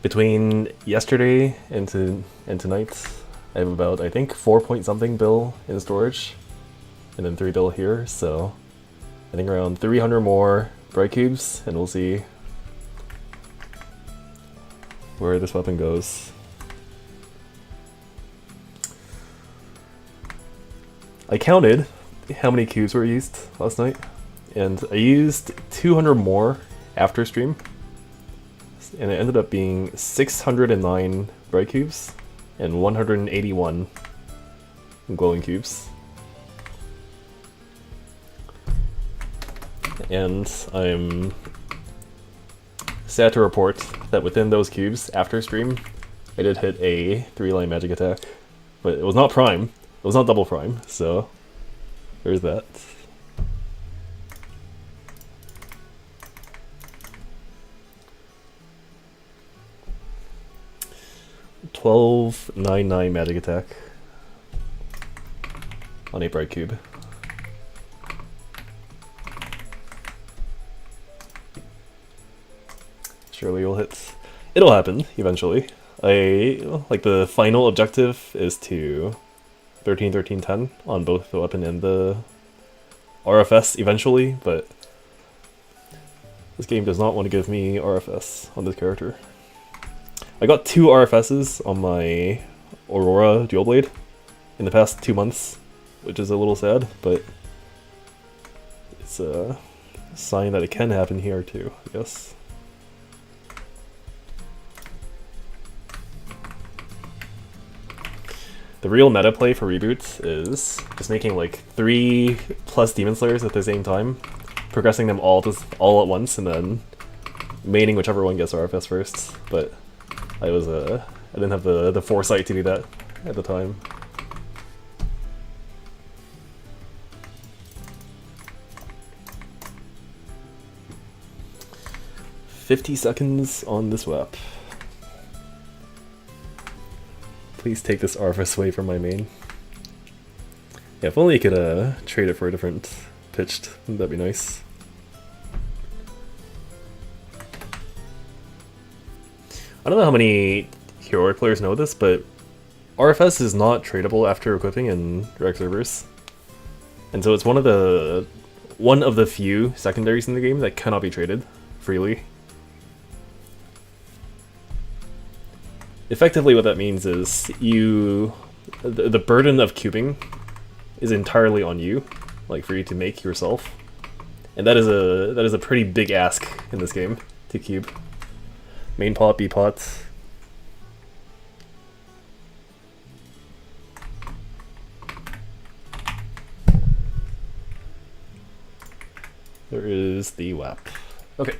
Between yesterday and tonight, I have about, I think, 4 point something bill in storage, and then 3 bill here, so I think around 300 more bright cubes, and we'll see where this weapon goes. I counted how many cubes were used last night, and I used 200 more after stream, and it ended up being 609 bright cubes and 181 glowing cubes. And I'm sad to report that within those cubes, after stream, I did hit a 3-line magic attack. But it was not prime, it was not double prime, so there's that. $12.99 magic attack on a bright cube. Surely you'll hit. It'll happen eventually. Like the final objective is to 13, 13, 10 on both the weapon and the RFS eventually, but this game does not want to give me RFS on this character. I got 2 RFSs on my Aurora Dual Blade in the past 2 months, which is a little sad, but it's a sign that it can happen here too, I guess. The real meta play for reboots is just making like 3+ Demon Slayers at the same time, progressing them all at once, and then maining whichever one gets RFS first. But I didn't have the foresight to do that at the time. "50 seconds on this WAP. Please take this RFS away from my main." Yeah, if only you could trade it for a different pitched, that'd be nice. I don't know how many Heroic players know this, but RFS is not tradable after equipping in direct servers. And so it's one of the few secondaries in the game that cannot be traded freely. Effectively what that means is the burden of cubing is entirely on you, like for you to make yourself. And that is a pretty big ask in this game to cube. Main pot, B pot. There is the WAP. Okay.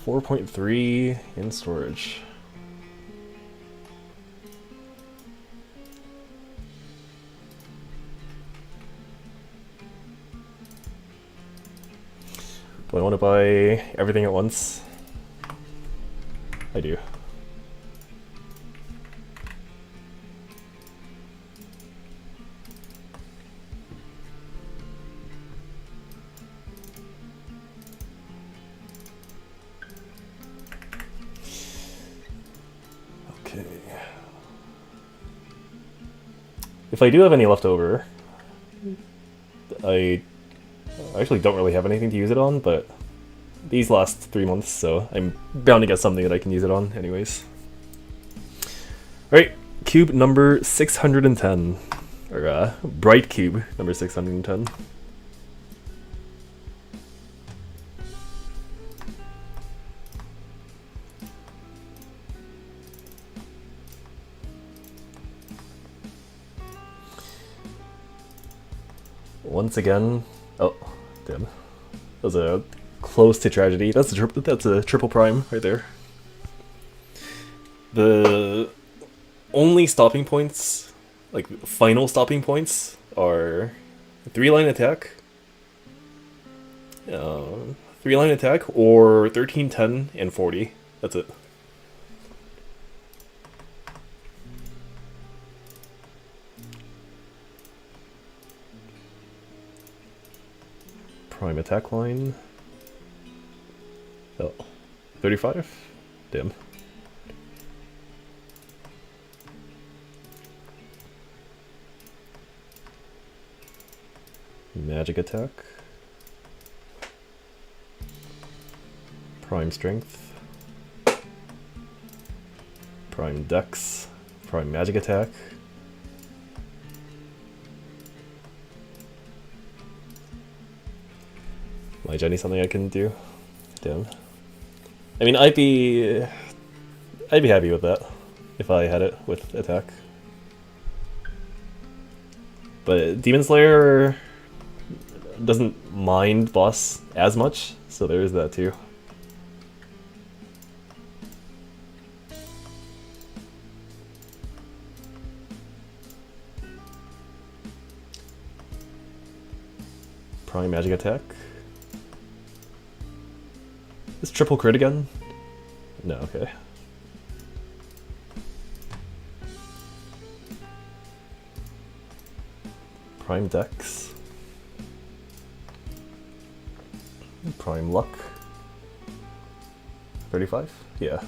$4.3 in storage. Do I want to buy everything at once? I do. Okay. If I do have any left over, I actually don't really have anything to use it on, but these last 3 months, so I'm bound to get something that I can use it on anyways. Alright, cube number 610. Or bright cube number 610. Once again, oh, damn. That was a close to tragedy. That's a triple prime right there. The only stopping points, like final stopping points, are 3-line attack, 3-line attack, or 13, 10, and 40. That's it. Prime attack line. Oh, 35? Damn. Magic attack. Prime strength. Prime dex. Prime magic attack. My Jenny something I can do? Damn. I mean, I'd be happy with that if I had it with attack. But Demon Slayer doesn't mind boss as much, so there is that too. Prime magic attack. Is triple crit again? No, okay. Prime dex. Prime luck. 35? Yeah.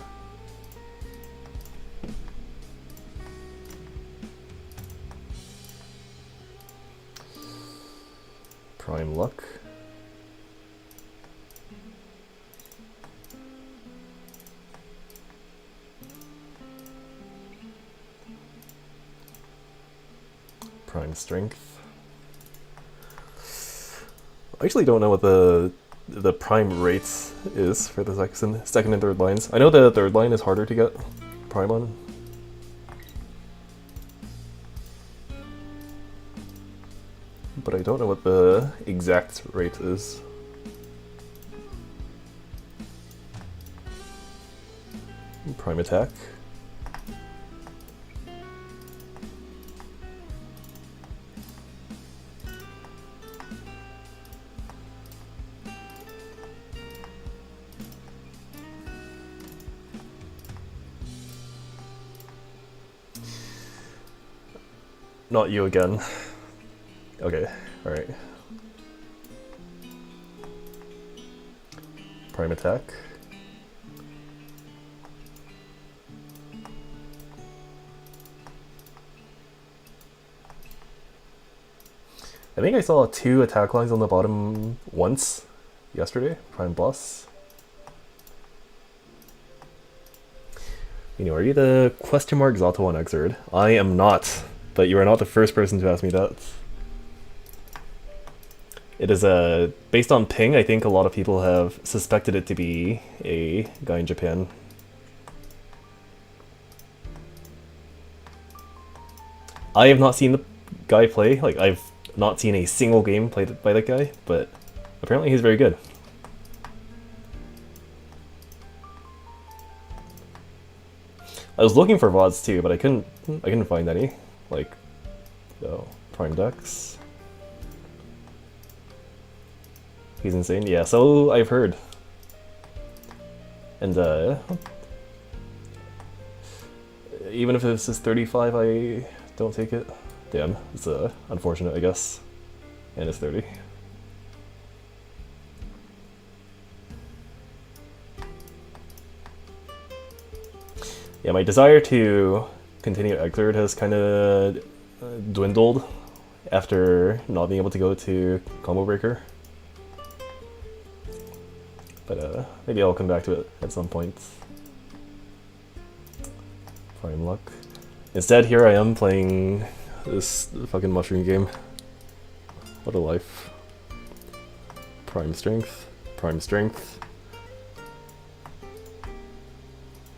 Prime luck. Prime strength. I actually don't know what the prime rates is for the second and third lines. I know the third line is harder to get prime on. But I don't know what the exact rate is. Prime attack. Not you again. Okay, alright. Prime attack. I think I saw 2 attack lines on the bottom once yesterday. Prime boss. You know, are you the question mark Zato on Exerd? I am not, but you are not the first person to ask me that. It is based on ping. I think a lot of people have suspected it to be a guy in Japan. I have not seen the guy play. Like, I've not seen a single game played by that guy, but apparently he's very good. I was looking for VODs too, but I couldn't find any. Like, oh, Prime Dex. He's insane. Yeah, so I've heard. And even if this is 35, I don't take it. Damn, it's unfortunate, I guess. And it's 30. Yeah, my desire to continue Exerd has kind of dwindled after not being able to go to Combo Breaker. But maybe I'll come back to it at some point. Prime luck. Instead, here I am playing this fucking mushroom game. What a life. Prime strength. Prime strength.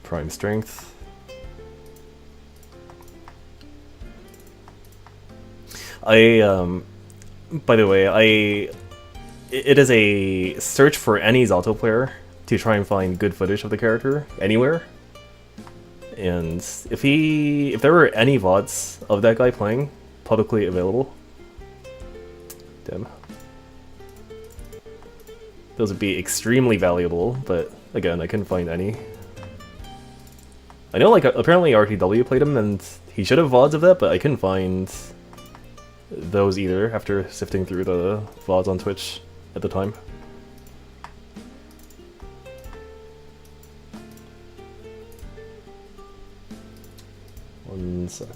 Prime strength. By the way, it is a search for any Zato player to try and find good footage of the character anywhere. And if there were any VODs of that guy playing publicly available, damn, those would be extremely valuable, but again, I couldn't find any. I know, like, apparently RTW played him and he should have VODs of that, but I couldn't find those either after sifting through the VODs on Twitch. at the time. One sec.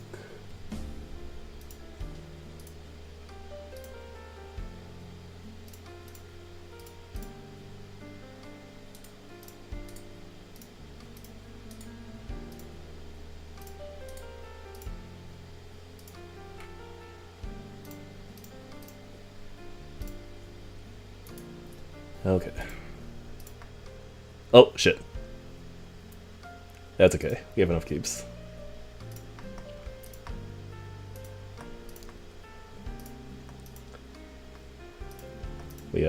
Okay. Oh, shit. That's okay. We have enough cubes. We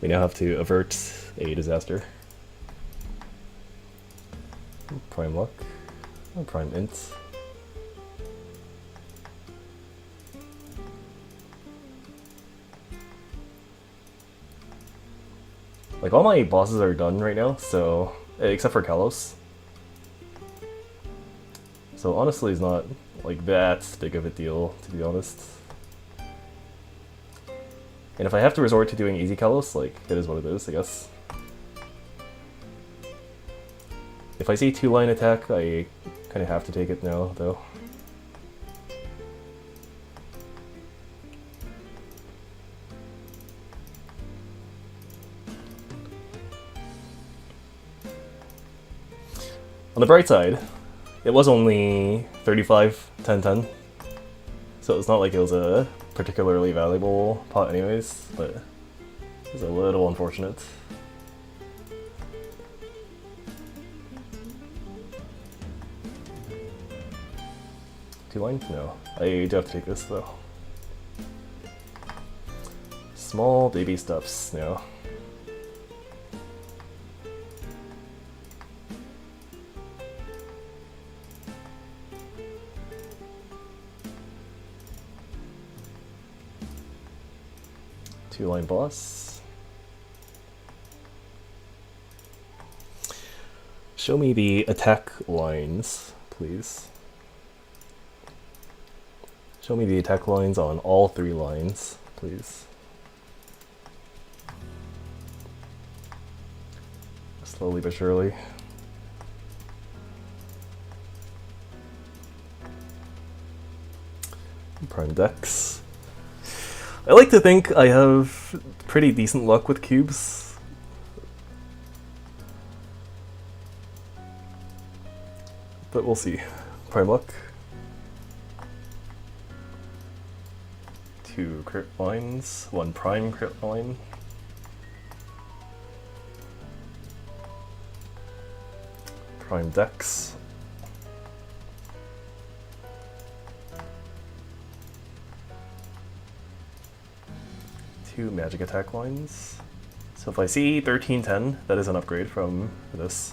now have to avert a disaster. Prime luck. Oh, prime int. Like, all my bosses are done right now, so... except for Kalos. So honestly, it's not, like, that big of a deal, to be honest. And if I have to resort to doing easy Kalos, like, it is what it is, I guess. If I see 2-line attack, I kind of have to take it now, though. On the bright side, it was only 35, 10, 10. So it's not like it was a particularly valuable pot anyways, but it's a little unfortunate. Two-line? No. I do have to take this though. Small baby steps now. Two-line boss. Show me the attack lines, please. Show me the attack lines on all 3 lines, please. Slowly but surely. Prime Dex. I like to think I have pretty decent luck with cubes. But we'll see. Prime luck. 2 crit lines, 1 prime crit line. Prime Dex. Two magic attack lines. So if I see 1310, that is an upgrade from this.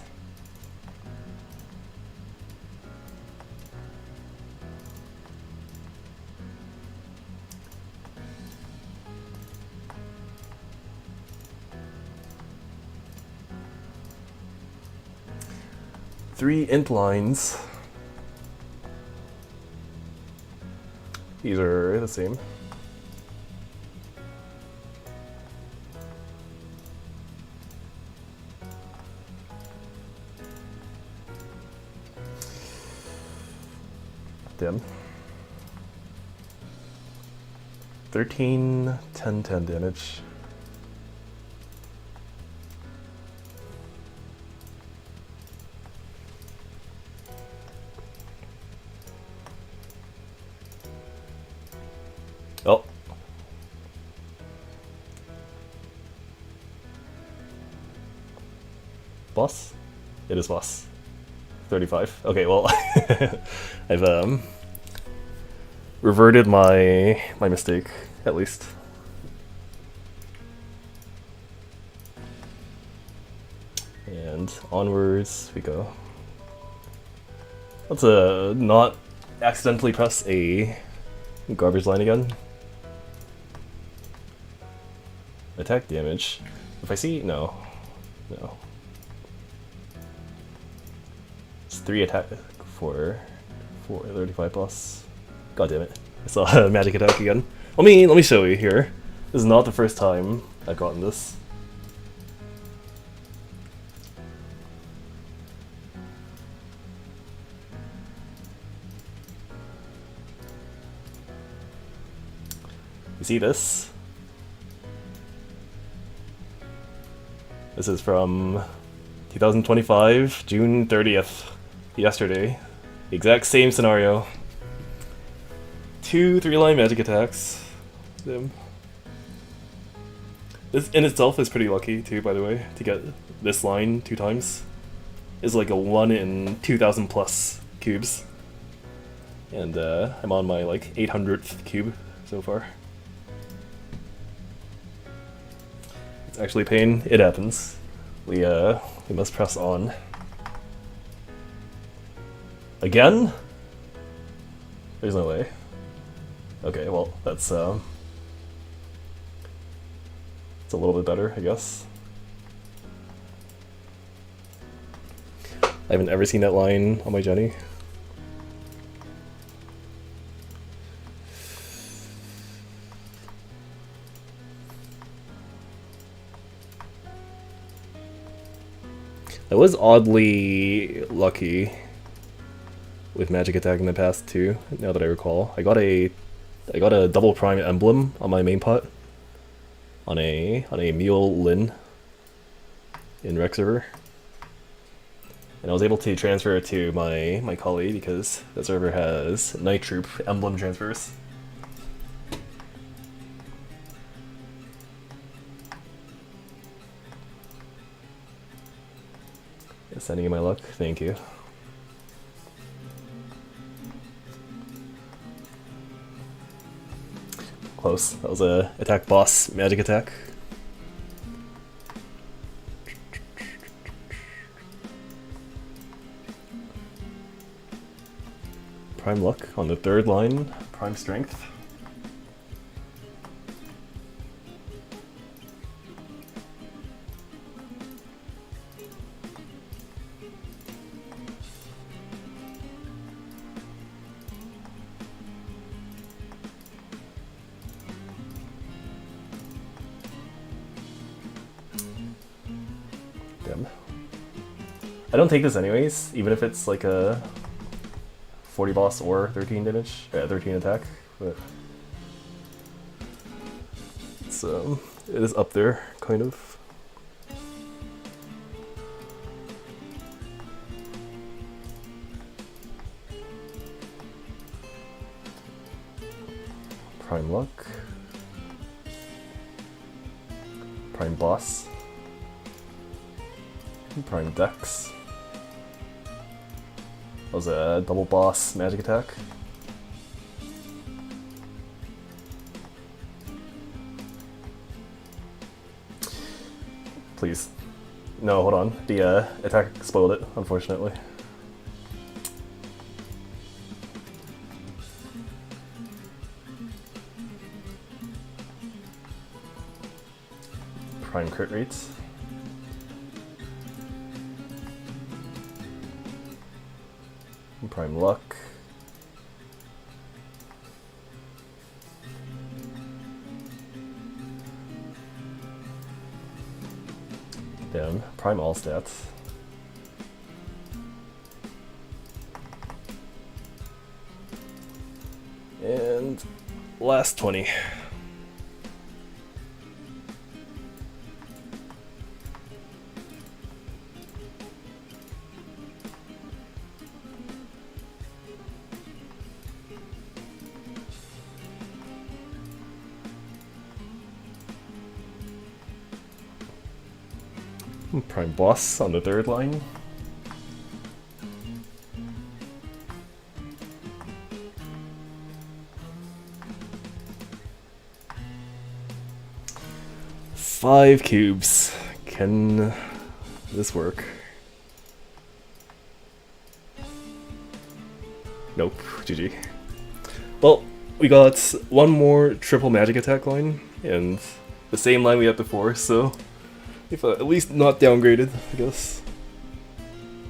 Three int lines. These are the same. Dim. 13, 10, 10 damage. Oh. Boss? It is boss. 35. Okay, well, I've reverted my mistake, at least. And onwards we go. Let's not accidentally press a garbage line again. Attack damage. If I see, no. No. It's 3 attack for 35 plus. God damn it. I saw a magic attack again. Let me show you here. This is not the first time I've gotten this. You see this? This is from 2025, June 30th, yesterday. The exact same scenario. 2 3-line magic attacks. Them. This in itself is pretty lucky too, by the way, to get this line 2 times. It's like a 1 in 2,000 plus cubes. And I'm on my like 800th cube so far. It's actually pain. It happens. We must press on. Again? There's no way. Okay, well, that's it's a little bit better, I guess. I haven't ever seen that line on my Jenny. I was oddly lucky with Magic Attack in the past too, now that I recall. I got a double prime emblem on my main pot on a Mule Lin in Rex River. And I was able to transfer it to my colleague because that server has Night Troop emblem transfers. Sending you my luck, thank you. Close. That was a attack boss magic attack. Prime luck on the 3rd line, prime strength. I don't take this anyways, even if it's like a 40 boss or 13 damage, 13 attack, but it's it is up there, kind of. Prime luck, prime boss, prime dex. That was a double boss magic attack. Please. No, hold on. The attack spoiled it, unfortunately. Prime crit rates. Prime luck. Damn, prime all stats. And last 20. Prime boss on the 3rd line. Five cubes. Can this work? Nope. GG. Well, we got one more triple magic attack line, and the same line we had before, so if at least not downgraded, I guess.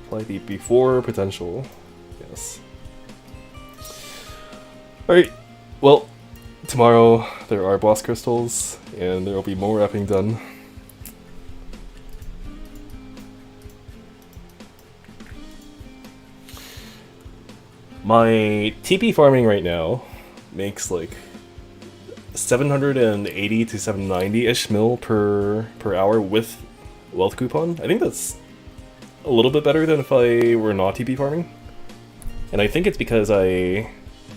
Apply the before potential. Yes. Alright, well, Tomorrow there are boss crystals, and there will be more wrapping done. My TP farming right now makes like 780 to 790-ish mil per hour with wealth coupon. I think that's a little bit better than if I were not TP farming. And I think it's because I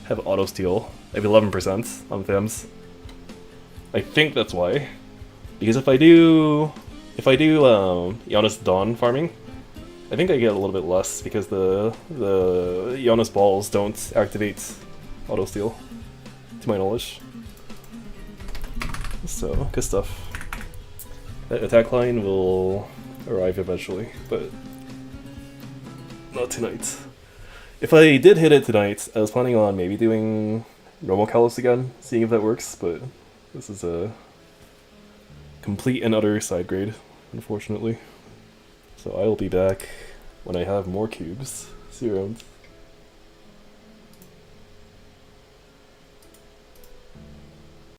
have auto steal. I have 11% on Thems. I think that's why. Because if I do Giannis Dawn farming, I think I get a little bit less because the Giannis balls don't activate auto steal, to my knowledge. So good stuff. That attack line will arrive eventually, but not tonight. If I did hit it tonight, I was planning on maybe doing normal Kalos again, seeing if that works, but this is a complete and utter side grade, unfortunately. So I will be back when I have more cubes. See you around.